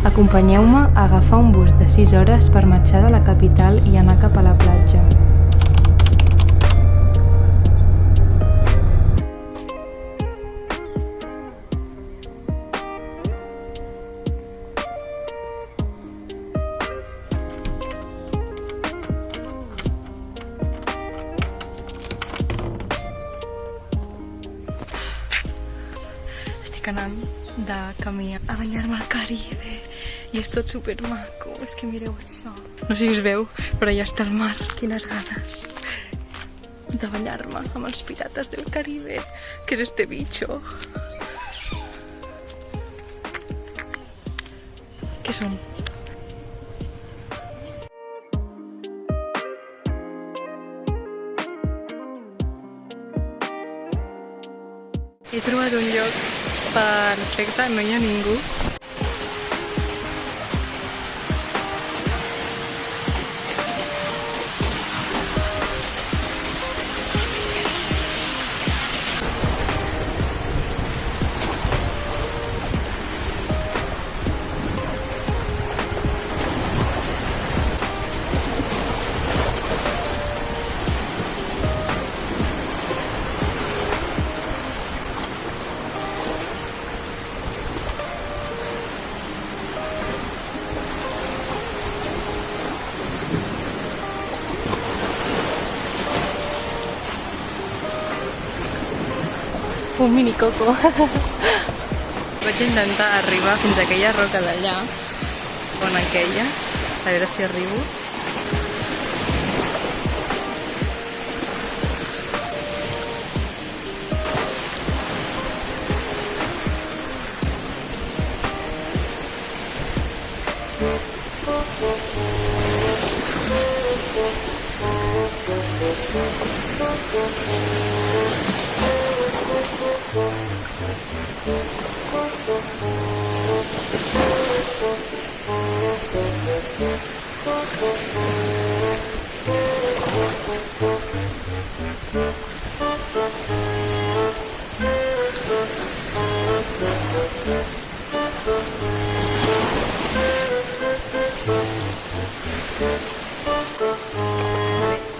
Acompanyeu-me a agafar un bus de 6 hores per marxar de la capital i anar cap a la platja. Estic anant de camí a banyar-me al Caribe i és tot supermaco, és que mireu això. No sé si us veu, però allà està el mar. Quines ganes de banyar-me amb els pirates del Caribe. Què és este bicho? Què són? He trobat un lloc perfecte, no hi ha ningú. Un mini coco. Vaig intentar arribar fins a aquella roca d'allà, on aquella, a veure si arribo.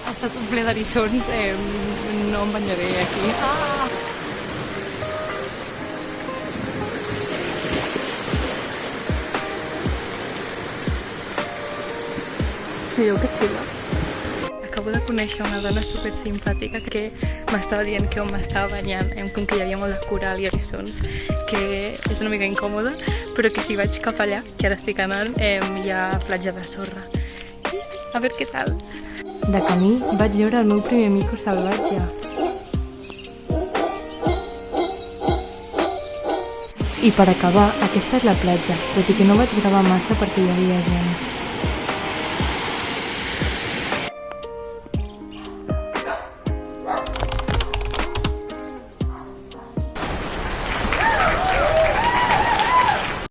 Ha estat un ple d'eriçons, no em banyaré aquí. Mireu que xula. Acabo de conèixer una dona super simpàtica que m'estava dient que on m'estava banyant, com que hi havia molt de coral i eriçons, que és una mica incòmoda, però que si vaig cap allà, que ara estic anant, hi ha platja de sorra. A veure què tal. De camí vaig veure el meu primer mico salvatge. I per acabar, aquesta és la platja, tot i que no vaig gravar massa perquè hi havia gent.